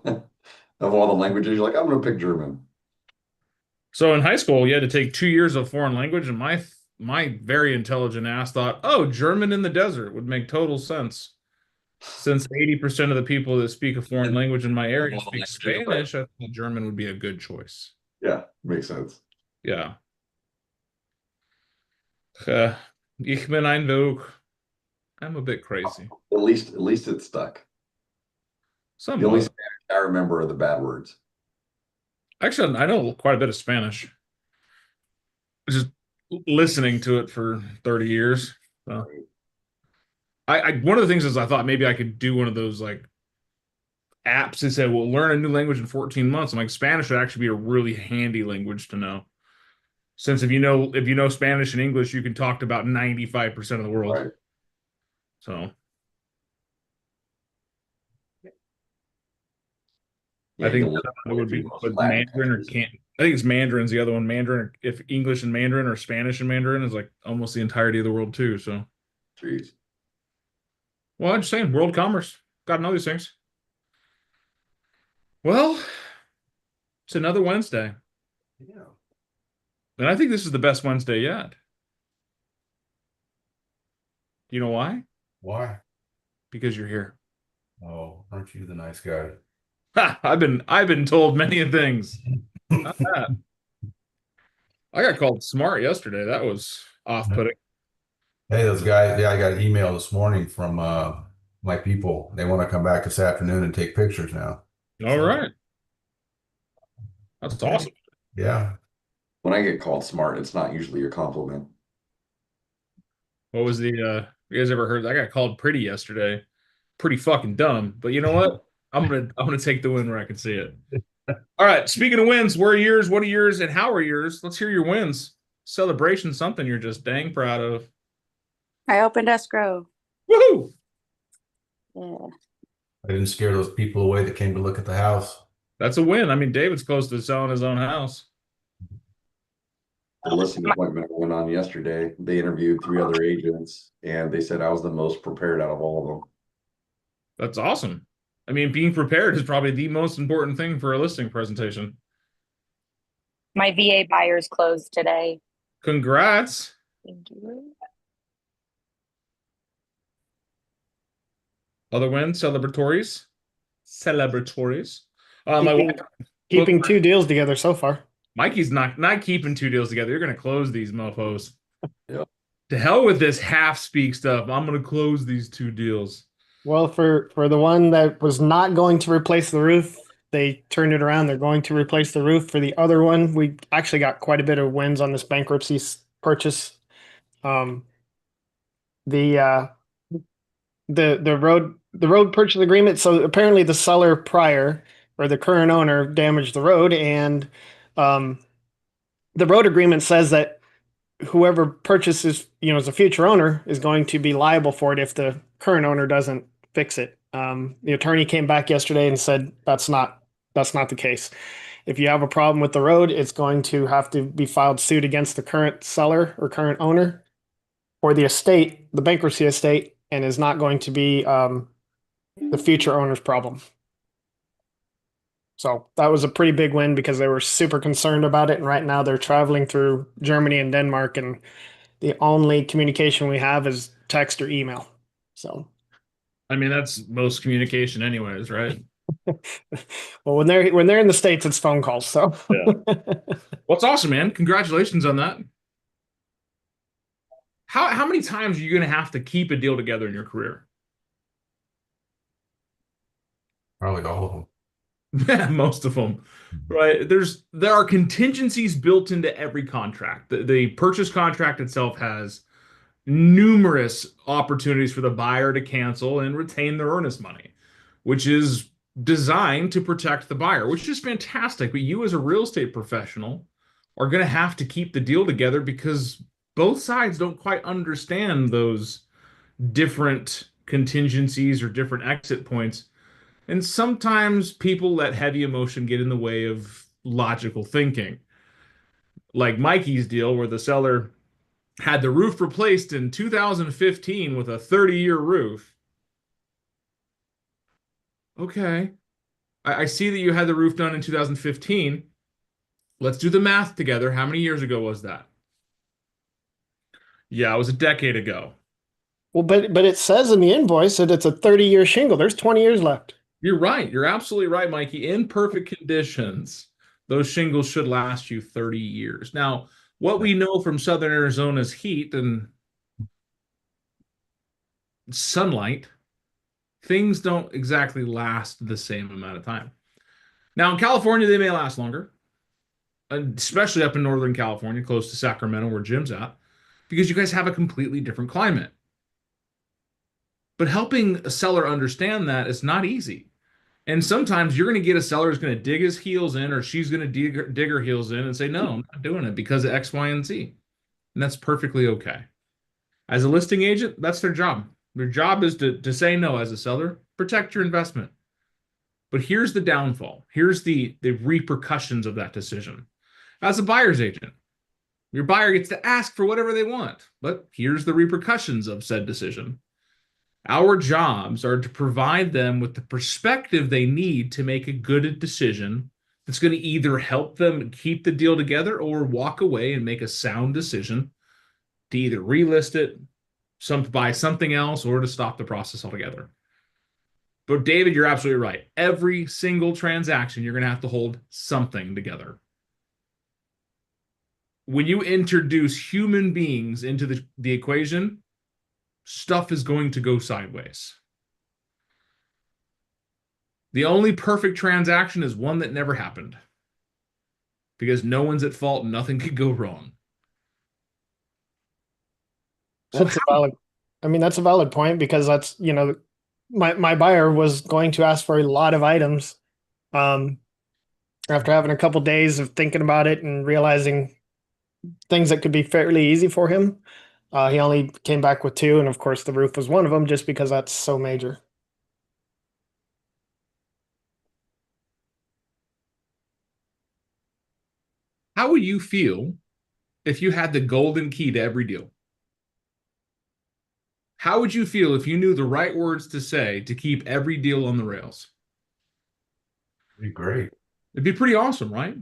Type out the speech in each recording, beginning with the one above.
Of all the languages, you're like, I'm gonna pick German. So in high school, you had to take 2 years of foreign language, and my very intelligent ass thought, oh, German in the desert would make total sense. Since 80% of the people that speak a foreign language in my Of area all the speak languages, right? Spanish, I thought German would be a good choice. Yeah, makes sense. Yeah. Uh, Ich bin ein Vogue. I'm a bit crazy. At least it's stuck. The only Somewhat. Spanish I remember are the bad words. Actually, I know quite a bit of Spanish. Just listening to it for 30 years. So one of the things is I thought maybe I could do one of those like apps that said, well, learn a new language in 14 months. I'm like, Spanish would actually be a really handy language to know. Since if you know Spanish and English, you can talk to about 95% of the world. Right. So I Yeah, think you'll the live other all one the way would through be most with Latin Mandarin or countries. can't. I think it's Mandarin's the other one. Mandarin, if English and Mandarin or Spanish and Mandarin is like almost the entirety of the world too. So, Jeez. well, I'm just saying, world commerce. Got to know these things. Well, it's another Wednesday, Yeah. and I think this is the best Wednesday yet. Do you know why? Why? Because you're here. Oh, aren't you the nice guy? Ha! I've been told many things. Not that. I got called smart yesterday. That was off-putting. Hey, those guys, yeah, I got an email this morning from my people. They want to come back this afternoon and take pictures now. All So, right. That's okay. awesome. Yeah. When I get called smart, it's not usually a compliment. What was you guys ever heard? I got called pretty yesterday. Pretty fucking dumb. But you know what? I'm gonna take the win where I can see it. All right. Speaking of wins, where are yours? What are yours? And how are yours? Let's hear your wins. Celebration, something you're just dang proud of. I opened escrow. Woohoo! Yeah. I didn't scare those people away that came to look at the house. That's a win. I mean, David's close to selling his own house. The listing appointment I went on yesterday, they interviewed three other agents, and they said I was the most prepared out of all of them. That's awesome. I mean, being prepared is probably the most important thing for a listing presentation. My VA buyers closed today. Congrats. Thank you. Other wins, celebratories. Celebratories. My Keeping wife booked keeping two deals together so far. Mikey's not keeping two deals together. You're gonna close these mofos. Yeah. To hell with this half speak stuff. I'm gonna close these two deals. Well, for the one that was not going to replace the roof, they turned it around. They're going to replace the roof. For the other one, we actually got quite a bit of wins on this bankruptcy purchase. Um, the uh, the road purchase agreement. So apparently, the seller prior or the current owner damaged the road, and um, the road agreement says that whoever purchases, as a future owner is going to be liable for it if the current owner doesn't fix it. The attorney came back yesterday and said that's not the case. If you have a problem with the road, it's going to have to be filed suit against the current seller or current owner or the estate, the bankruptcy estate, and is not going to be the future owner's problem. So that was a pretty big win because they were super concerned about it. And right now they're traveling through Germany and Denmark, and the only communication we have is text or email. So, I mean, that's most communication anyways, right? well, when they're in the States, it's phone calls. So, Yeah. What's awesome, man. Congratulations on that. How many times are you gonna have to keep a deal together in your career? Probably all of them. Most of them, right? There are contingencies built into every contract. The purchase contract itself has numerous opportunities for the buyer to cancel and retain their earnest money, which is designed to protect the buyer, which is fantastic. But you, as a real estate professional, are going to have to keep the deal together because both sides don't quite understand those different contingencies or different exit points. And sometimes people let heavy emotion get in the way of logical thinking. Like Mikey's deal, where the seller had the roof replaced in 2015 with a 30-year roof. Okay. I see that you had the roof done in 2015. Let's do the math together. How many years ago was that? Yeah, it was a decade ago. Well, but it says in the invoice that it's a 30-year shingle. There's 20 years left. You're right. You're absolutely right, Mikey. In perfect conditions, those shingles should last you 30 years. Now, what we know from Southern Arizona's heat and sunlight, things don't exactly last the same amount of time. Now, in California, they may last longer, especially up in Northern California, close to Sacramento, where Jim's at, because you guys have a completely different climate. But helping a seller understand that is not easy. And sometimes you're going to get a seller who's going to dig his heels in, or she's going to dig her heels in and say, no, I'm not doing it because of X, Y, and Z. And that's perfectly okay. As a listing agent, that's their job. Their job is to say no as a seller, protect your investment. But here's the downfall. Here's the repercussions of that decision. As a buyer's agent, your buyer gets to ask for whatever they want, but here's the repercussions of said decision. Our jobs are to provide them with the perspective they need to make a good decision that's going to either help them keep the deal together or walk away and make a sound decision to either relist it, buy something else, or to stop the process altogether. But David, you're absolutely right. Every single transaction, you're going to have to hold something together. When you introduce human beings into the equation, stuff is going to go sideways. The only perfect transaction is one that never happened, because no one's at fault and nothing could go wrong. That's a valid point, because that's, my buyer was going to ask for a lot of items. After having a couple days of thinking about it and realizing things that could be fairly easy for him, he only came back with 2, and of course the roof was one of them, just because that's so major. How would you feel if you had the golden key to every deal? How would you feel if you knew the right words to say to keep every deal on the rails? Pretty great. It'd be pretty awesome, right?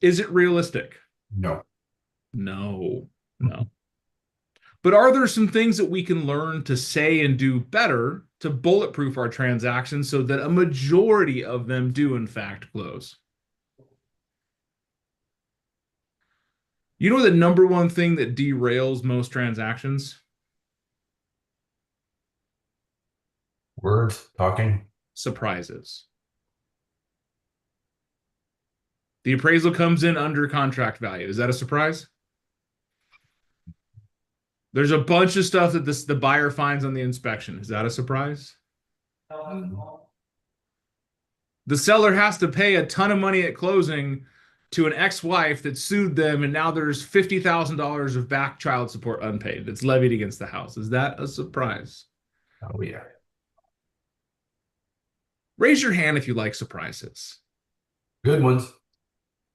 Is it realistic? No. No. But are there some things that we can learn to say and do better to bulletproof our transactions so that a majority of them do, in fact, close? You know the number one thing that derails most transactions? Words, talking. Surprises. The appraisal comes in under contract value. Is that a surprise? There's a bunch of stuff that the buyer finds on the inspection. Is that a surprise? The seller has to pay a ton of money at closing to an ex-wife that sued them, and now there's $50,000 of back child support unpaid that's levied against the house. Is that a surprise? Oh, yeah. Raise your hand if you like surprises. Good ones.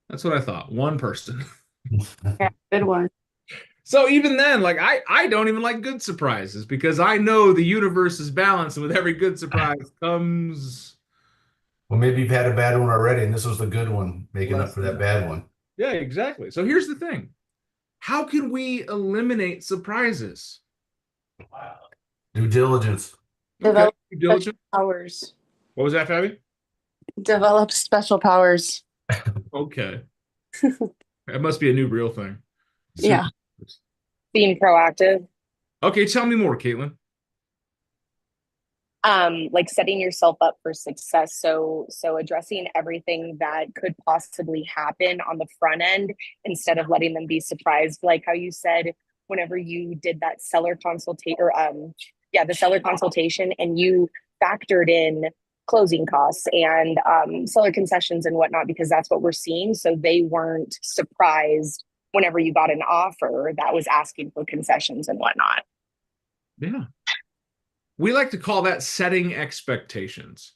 That's what I thought. One person. Yeah, good one. So even then, like I don't even like good surprises, because I know the universe is balanced, and with every good surprise comes. Well, maybe you've had a bad one already, and this was the good one, making up for that bad one. Yeah, exactly. So here's the thing. How can we eliminate surprises? Due diligence. Develop Due diligence. powers. What was that, Fabi? Develop special powers. Okay. That must be a new real thing. Yeah. Being proactive. Okay, tell me more, Caitlin. Like setting yourself up for success. So addressing everything that could possibly happen on the front end instead of letting them be surprised. Like how you said, whenever you did that seller consultation, or the seller consultation, and you factored in closing costs and seller concessions and whatnot, because that's what we're seeing. So they weren't surprised whenever you got an offer that was asking for concessions and whatnot. Yeah. We like to call that setting expectations.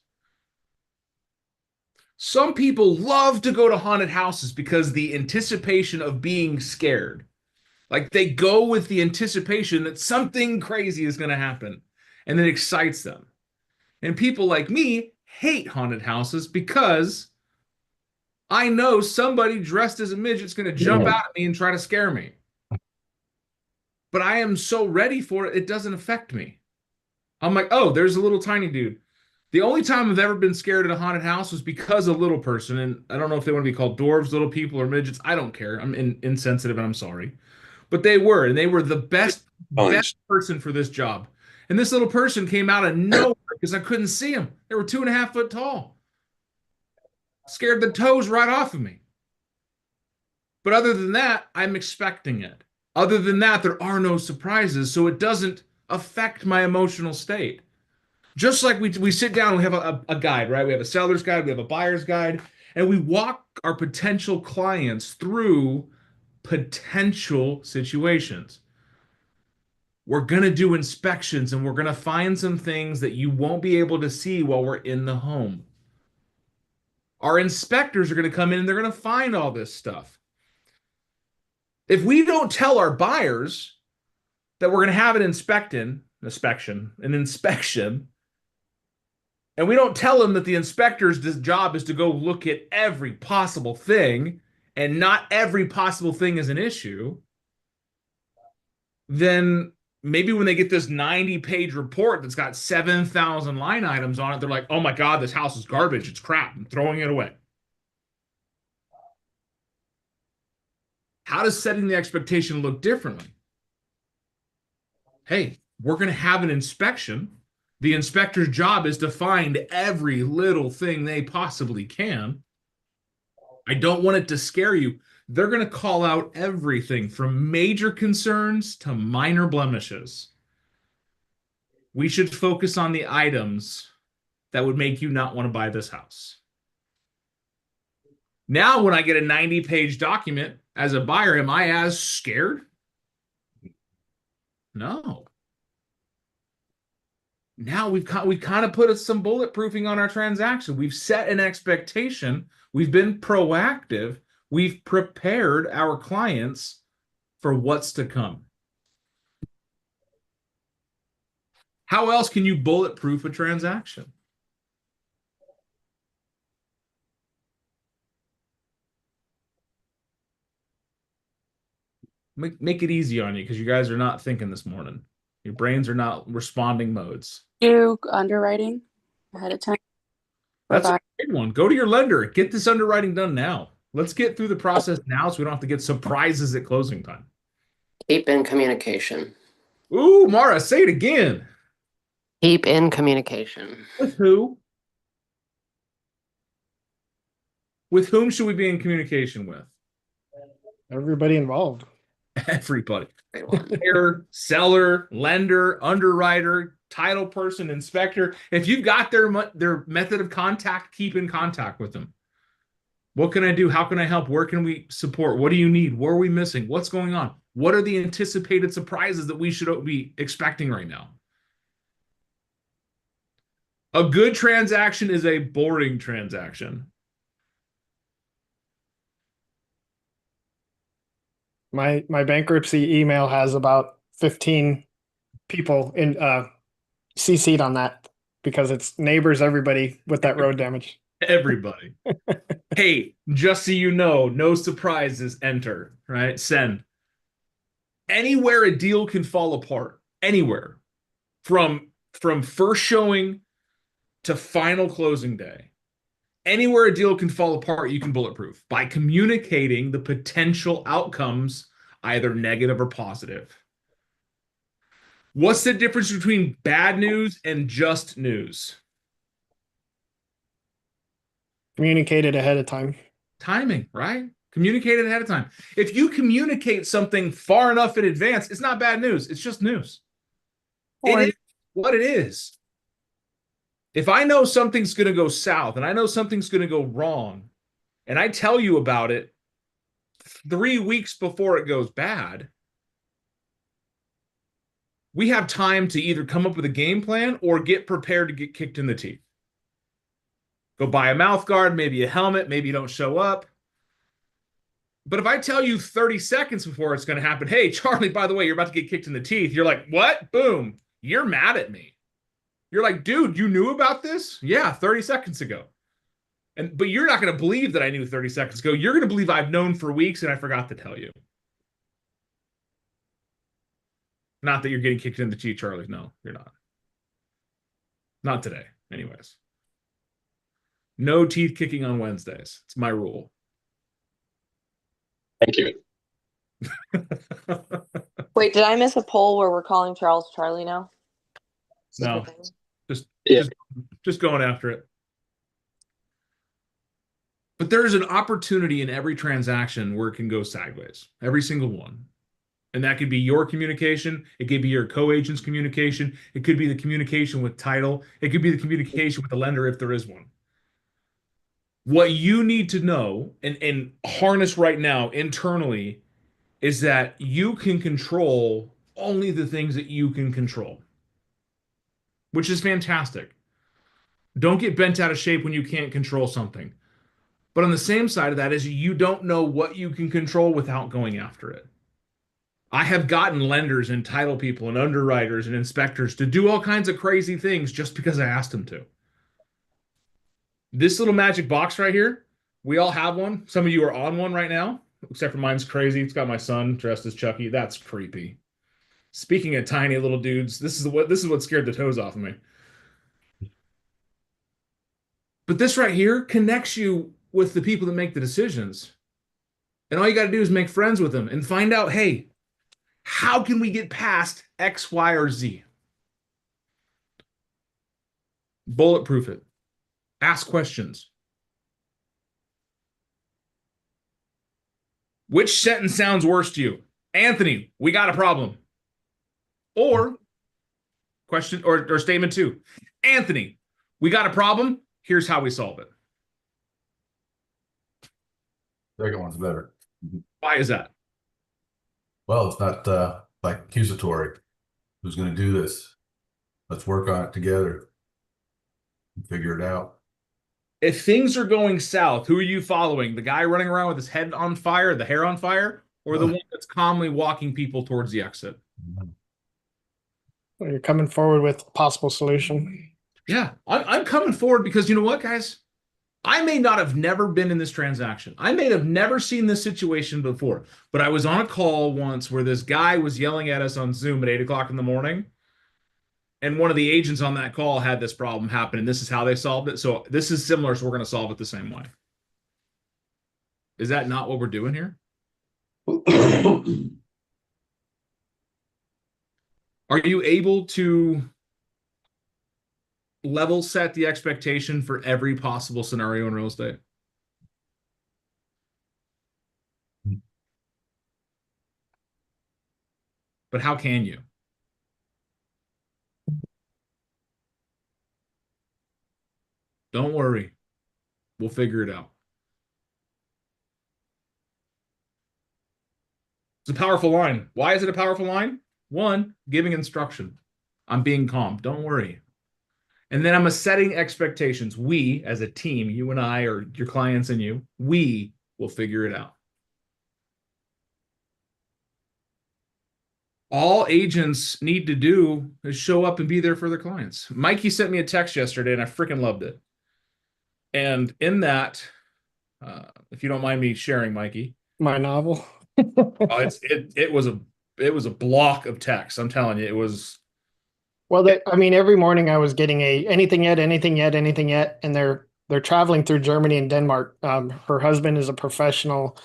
Some people love to go to haunted houses because the anticipation of being scared. Like they go with the anticipation that something crazy is going to happen, and it excites them. And people like me hate haunted houses because I know somebody dressed as a midget's going to jump out at me and try to scare me. But I am so ready for it, it doesn't affect me. I'm like, oh, there's a little tiny dude. The only time I've ever been scared at a haunted house was because of little person. And I don't know if they want to be called dwarves, little people, or midgets. I don't care. I'm insensitive and I'm sorry. But they were, and they were the best person for this job. And this little person came out of nowhere because I couldn't see them. They were 2.5 foot tall. Scared the toes right off of me. But other than that, I'm expecting it. Other than that, there are no surprises, so it doesn't affect my emotional state. Just like we sit down and we have a guide, right? We have a seller's guide, we have a buyer's guide, and we walk our potential clients through potential situations. We're going to do inspections and we're going to find some things that you won't be able to see while we're in the home. Our inspectors are going to come in and they're going to find all this stuff. If we don't tell our buyers that we're going to have an inspection, and we don't tell them that the inspector's job is to go look at every possible thing, and not every possible thing is an issue, then maybe when they get this 90-page report that's got 7,000 line items on it, they're like, oh my God, this house is garbage. It's crap. I'm throwing it away. How does setting the expectation look differently? Hey, we're going to have an inspection. The inspector's job is to find every little thing they possibly can. I don't want it to scare you. They're going to call out everything from major concerns to minor blemishes. We should focus on the items that would make you not want to buy this house. Now, when I get a 90-page document as a buyer, am I as scared? No. Now we've kind of put some bulletproofing on our transaction. We've set an expectation. We've been proactive. We've prepared our clients for what's to come. How else can you bulletproof a transaction? Make it easy on you because you guys are not thinking this morning. Your brains are not responding modes. Do underwriting ahead of time. That's a great one. Go to your lender. Get this underwriting done now. Let's get through the process now so we don't have to get surprises at closing time. Keep in communication. Ooh, Mara, say it again. Keep in communication. With who? With whom should we be in communication with? Everybody involved. Everybody. Great one. Buyer, seller, lender, underwriter, title person, inspector. If you've got their method of contact, keep in contact with them. What can I do? How can I help? Where can we support? What do you need? Where are we missing? What's going on? What are the anticipated surprises that we should be expecting right now? A good transaction is a boring transaction. My bankruptcy email has about 15 people in CC'd on that because it's neighbors, everybody with that road damage. Everybody. Hey, just so you know, no surprises, enter, right? Send. Anywhere a deal can fall apart, anywhere, from first showing to final closing day, anywhere a deal can fall apart, you can bulletproof by communicating the potential outcomes, either negative or positive. What's the difference between bad news and just news? Communicated ahead of time. Timing, right? Communicate it ahead of time. If you communicate something far enough in advance, it's not bad news. It's just news. It is what it is. If I know something's going to go south and I know something's going to go wrong, and I tell you about it 3 weeks before it goes bad, we have time to either come up with a game plan or get prepared to get kicked in the teeth. Go buy a mouth guard, maybe a helmet, maybe you don't show up. But if I tell you 30 seconds before it's going to happen, hey, Charlie, by the way, you're about to get kicked in the teeth. You're like, what? Boom. You're mad at me. You're like, dude, you knew about this? Yeah, 30 seconds ago. But you're not going to believe that I knew 30 seconds ago. You're going to believe I've known for weeks and I forgot to tell you. Not that you're getting kicked in the teeth, Charlie. No, you're not. Not today, anyways. No teeth kicking on Wednesdays. It's my rule. Thank you. Wait, did I miss a poll where we're calling Charles Charlie now? No, Yeah. just going after it. But there is an opportunity in every transaction where it can go sideways. Every single one. And that could be your communication. It could be your co-agent's communication. It could be the communication with title. It could be the communication with the lender if there is one. What you need to know and harness right now internally is that you can control only the things that you can control, which is fantastic. Don't get bent out of shape when you can't control something. But on the same side of that is you don't know what you can control without going after it. I have gotten lenders and title people and underwriters and inspectors to do all kinds of crazy things just because I asked them to. This little magic box right here, we all have one. Some of you are on one right now, except for mine's crazy. It's got my son dressed as Chucky. That's creepy. Speaking of tiny little dudes, this is what scared the toes off of me. But this right here connects you with the people that make the decisions. And all you got to do is make friends with them and find out, hey, how can we get past X, Y, or Z? Bulletproof it. Ask questions. Which sentence sounds worse to you? Anthony, we got a problem. Or question or statement 2. Anthony, we got a problem. Here's how we solve it. Second one's better. Why is that? Well, it's not like accusatory. Who's going to do this? Let's work on it together and figure it out. If things are going south, who are you following? The guy running around with his head on fire, the hair on fire, or the one that's calmly walking people towards the exit? You're coming forward with a possible solution. Yeah, I'm coming forward because you know what, guys? I may not have never been in this transaction. I may have never seen this situation before, but I was on a call once where this guy was yelling at us on Zoom at 8 o'clock in the morning. And one of the agents on that call had this problem happen, and this is how they solved it. So this is similar, so we're going to solve it the same way. Is that not what we're doing here? Are you able to level set the expectation for every possible scenario in real estate? But how can you? Don't worry. We'll figure it out. It's a powerful line. Why is it a powerful line? 1, giving instruction. I'm being calm. Don't worry. And then I'm setting expectations. We, as a team, you and I, or your clients and you, we will figure it out. All agents need to do is show up and be there for their clients. Mikey sent me a text yesterday, and I freaking loved it. And in that, if you don't mind me sharing, Mikey, My novel. it was a block of text. I'm telling you, it was. Well, I mean, every morning I was getting anything yet, and they're traveling through Germany and Denmark. Her husband is a professional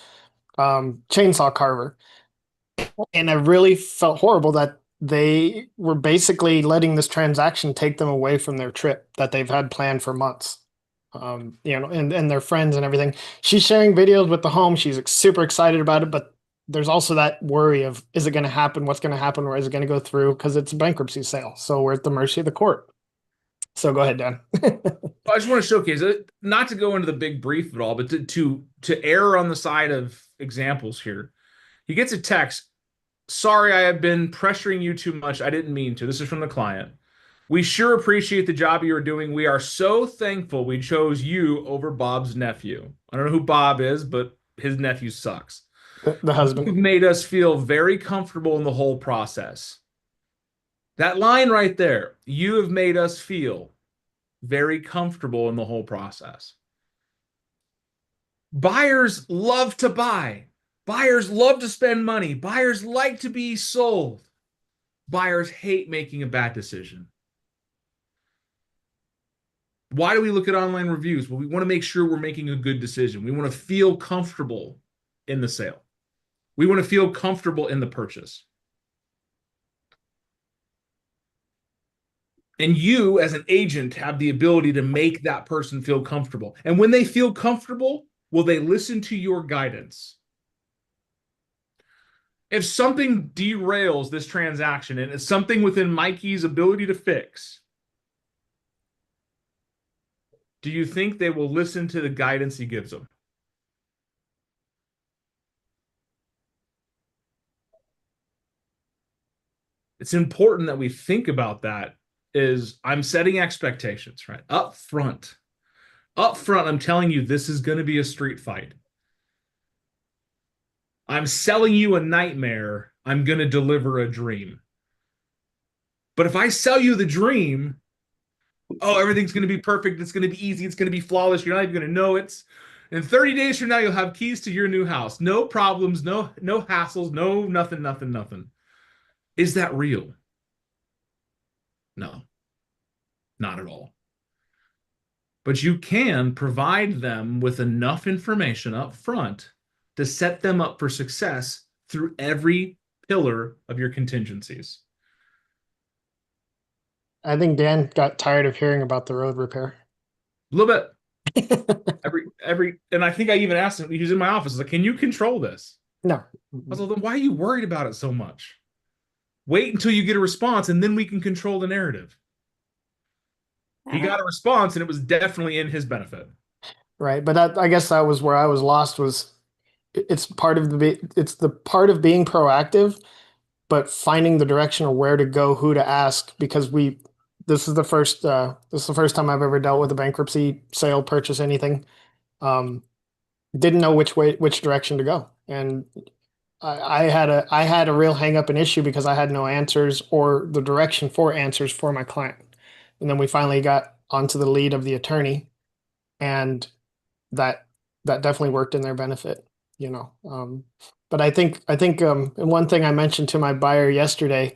chainsaw carver, and I really felt horrible that they were basically letting this transaction take them away from their trip that they've had planned for months. And their friends and everything. She's sharing videos with the home. She's super excited about it, but there's also that worry of, is it going to happen? What's going to happen? Or is it going to go through? Because it's a bankruptcy sale. So we're at the mercy of the court. So go ahead, Dan. I just want to showcase it, not to go into the big brief at all, but to err on the side of examples here. He gets a text. Sorry, I have been pressuring you too much. I didn't mean to. This is from the client. We sure appreciate the job you are doing. We are so thankful we chose you over Bob's nephew. I don't know who Bob is, but his nephew sucks. The husband. You've made us feel very comfortable in the whole process. That line right there, you have made us feel very comfortable in the whole process. Buyers love to buy. Buyers love to spend money. Buyers like to be sold. Buyers hate making a bad decision. Why do we look at online reviews? Well, we want to make sure we're making a good decision. We want to feel comfortable in the sale. We want to feel comfortable in the purchase. And you, as an agent, have the ability to make that person feel comfortable. And when they feel comfortable, will they listen to your guidance? If something derails this transaction and it's something within Mikey's ability to fix, do you think they will listen to the guidance he gives them? It's important that we think about that. Is I'm setting expectations, right? Up front, I'm telling you, this is going to be a street fight. I'm selling you a nightmare. I'm going to deliver a dream. But if I sell you the dream, oh, everything's going to be perfect. It's going to be easy. It's going to be flawless. You're not even going to know it. In 30 days from now, you'll have keys to your new house. No problems, no hassles, no nothing. Is that real? No, not at all. But you can provide them with enough information up front to set them up for success through every pillar of your contingencies. I think Dan got tired of hearing about the road repair. A little bit. And I think I even asked him, he was in my office, like, can you control this? No. I was like, then why are you worried about it so much? Wait until you get a response and then we can control the narrative. He got a response and it was definitely in his benefit. Right. But I guess that was where I was lost, was it's the part of being proactive, but finding the direction of where to go, who to ask, because this is the first time I've ever dealt with a bankruptcy sale, purchase, anything. Didn't know which direction to go. And I had a real hang up and issue because I had no answers or the direction for answers for my client. And then we finally got onto the lead of the attorney, and that definitely worked in their benefit, you know. But I think and one thing I mentioned to my buyer yesterday,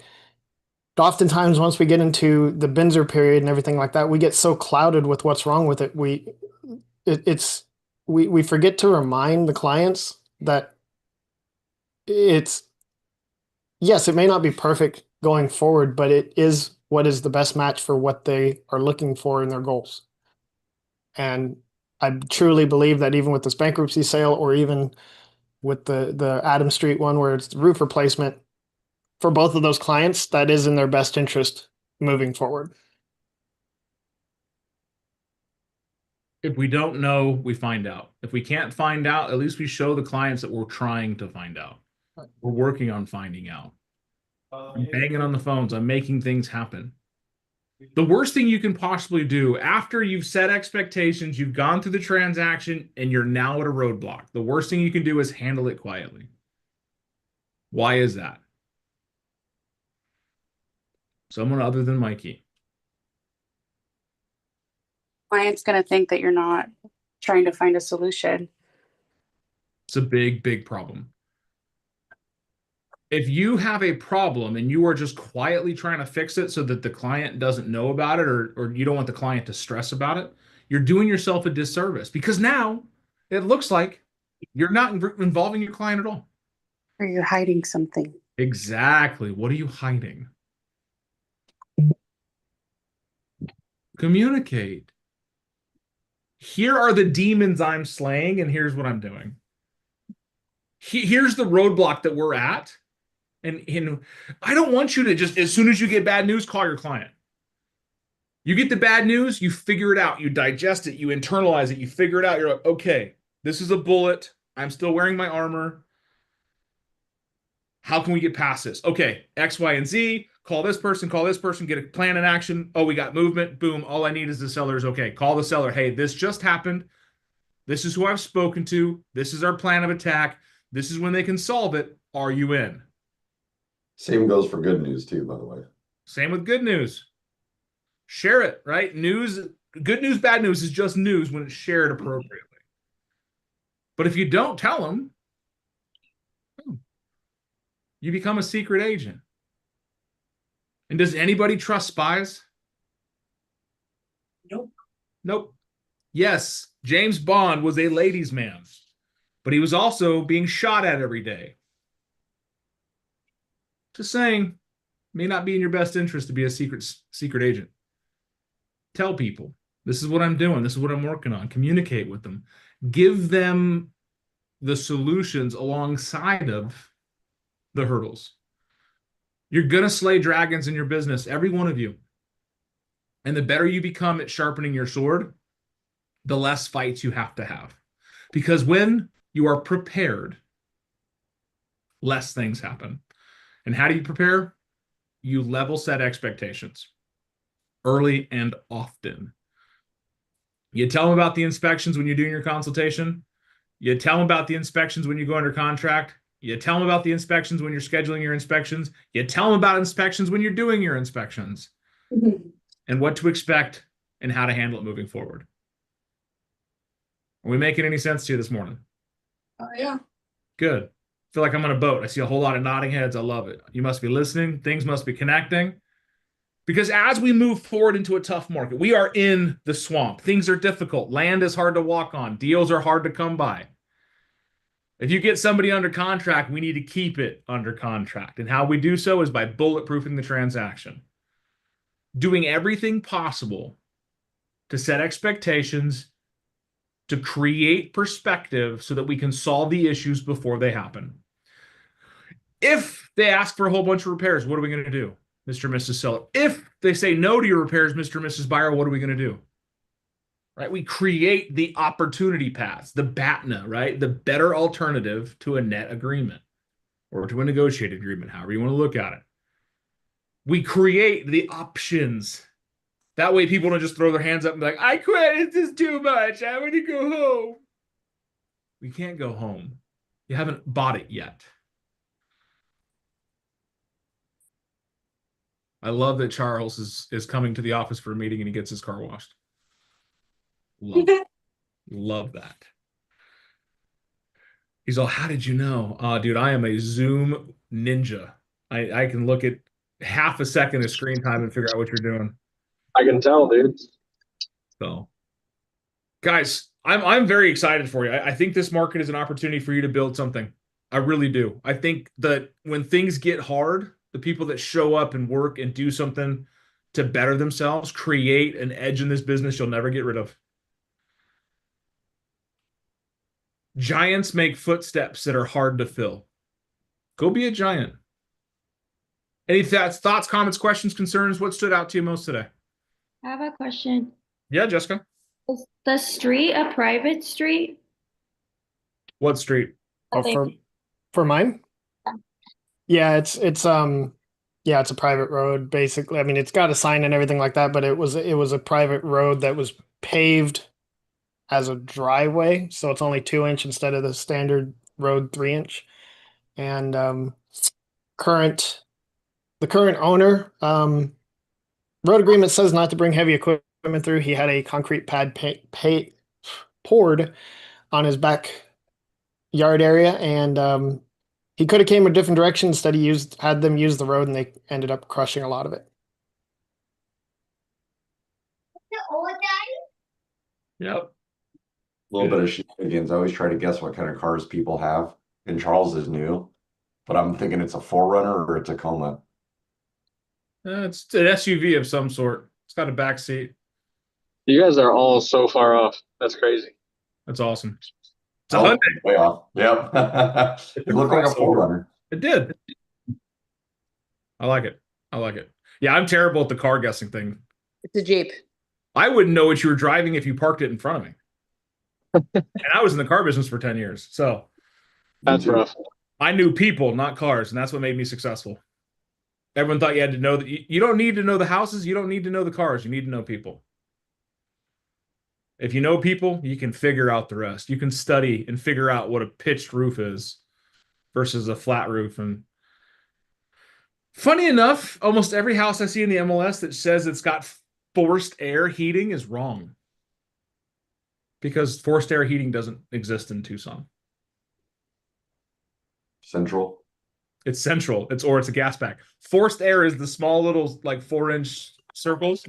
oftentimes once we get into the Binzer period and everything like that, we get so clouded with what's wrong with it. We forget to remind the clients that yes, it may not be perfect going forward, but it is what is the best match for what they are looking for in their goals. And I truly believe that even with this bankruptcy sale, or even with the Adam Street one where it's the roof replacement, for both of those clients, that is in their best interest moving forward. If we don't know, we find out. If we can't find out, at least we show the clients that we're trying to find out. We're working on finding out. I'm banging on the phones. I'm making things happen. The worst thing you can possibly do after you've set expectations, you've gone through the transaction, and you're now at a roadblock, the worst thing you can do is handle it quietly. Why is that? Someone other than Mikey. Client's going to think that you're not trying to find a solution. It's a big, big problem. If you have a problem and you are just quietly trying to fix it so that the client doesn't know about it, or you don't want the client to stress about it, you're doing yourself a disservice, because now it looks like you're not involving your client at all. Or you're hiding something. Exactly. What are you hiding? Communicate. Here are the demons I'm slaying, and here's what I'm doing. Here's the roadblock that we're at. And I don't want you to just, as soon as you get bad news, call your client. You get the bad news, you figure it out, you digest it, you internalize it, you figure it out. You're like, okay, this is a bullet. I'm still wearing my armor. How can we get past this? Okay, X, Y, and Z. Call this person, get a plan in action. Oh, we got movement. Boom. All I need is the seller's okay. Call the seller. Hey, this just happened. This is who I've spoken to. This is our plan of attack. This is when they can solve it. Are you in? Same goes for good news too, by the way. Same with good news. Share it, right? Good news, bad news is just news when it's shared appropriately. But if you don't tell them, you become a secret agent. And does anybody trust spies? Nope. Yes, James Bond was a ladies' man, but he was also being shot at every day. Just saying, may not be in your best interest to be a secret agent. Tell people, this is what I'm doing. This is what I'm working on. Communicate with them. Give them the solutions alongside of the hurdles. You're going to slay dragons in your business, every one of you. And the better you become at sharpening your sword, the less fights you have to have. Because when you are prepared, less things happen. And how do you prepare? You level set expectations early and often. You tell them about the inspections when you're doing your consultation. You tell them about the inspections when you go under contract. You tell them about the inspections when you're scheduling your inspections. You tell them about inspections when you're doing your inspections. And what to expect and how to handle it moving forward. Are we making any sense to you this morning? Yeah. Good. I feel like I'm on a boat. I see a whole lot of nodding heads. I love it. You must be listening. Things must be connecting. Because as we move forward into a tough market, we are in the swamp. Things are difficult. Land is hard to walk on. Deals are hard to come by. If you get somebody under contract, we need to keep it under contract. And how we do so is by bulletproofing the transaction. Doing everything possible to set expectations, to create perspective so that we can solve the issues before they happen. If they ask for a whole bunch of repairs, what are we going to do, Mr. and Mrs. Seller? If they say no to your repairs, Mr. and Mrs. Buyer, what are we going to do? Right? We create the opportunity paths, the BATNA, right? The better alternative to a net agreement or to a negotiated agreement, however you want to look at it. We create the options. That way people don't just throw their hands up and be like, I quit, this is too much, I want to go home. We can't go home. You haven't bought it yet. I love that Charles is coming to the office for a meeting and he gets his car washed. Love that. Love that. He's all, how did you know? Dude, I am a Zoom ninja. I can look at half a second of screen time and figure out what you're doing. I can tell, dude. So, guys, I'm very excited for you. I think this market is an opportunity for you to build something. I really do. I think that when things get hard, the people that show up and work and do something to better themselves, create an edge in this business you'll never get rid of. Giants make footsteps that are hard to fill. Go be a giant. Any thoughts, comments, questions, concerns? What stood out to you most today? I have a question. Yeah, Jessica. Is the street a private street? What street? Oh, for mine? Yeah, it's a private road basically. I mean, it's got a sign and everything like that, but it was a private road that was paved as a driveway, so it's only 2-inch instead of the standard road 3-inch. And the current owner, road agreement says not to bring heavy equipment through. He had a concrete pad poured on his backyard area, and he could have came a different direction. Instead, he had them use the road, and they ended up crushing a lot of it. Yep. A little bit of shenanigans. I always try to guess what kind of cars people have. And Charles is new, but I'm thinking it's a 4Runner or a Tacoma. It's an SUV of some sort. It's got a back seat. You guys are all so far off. That's crazy. That's awesome. It's a Hyundai. Way off. Yep. It looked like a 4Runner. It did. I like it. I like it. Yeah, I'm terrible at the car guessing thing. It's a Jeep. I wouldn't know what you were driving if you parked it in front of me. And I was in the car business for 10 years. So That's rough. I knew people, not cars, and that's what made me successful. Everyone thought you had to know that you don't need to know the houses, you don't need to know the cars, you need to know people. If you know people, you can figure out the rest. You can study and figure out what a pitched roof is versus a flat roof. And Funny enough, almost every house I see in the MLS that says it's got forced air heating is wrong. Because forced air heating doesn't exist in Tucson. Central. It's central. It's a gas pack. Forced air is the small little like 4-inch circles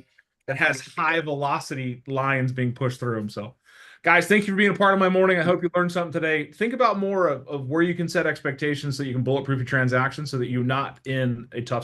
that has high velocity lines being pushed through them. So, guys, thank you for being a part of my morning. I hope you learned something today. Think about more of where you can set expectations so you can bulletproof your transactions so that you're not in a tough situation.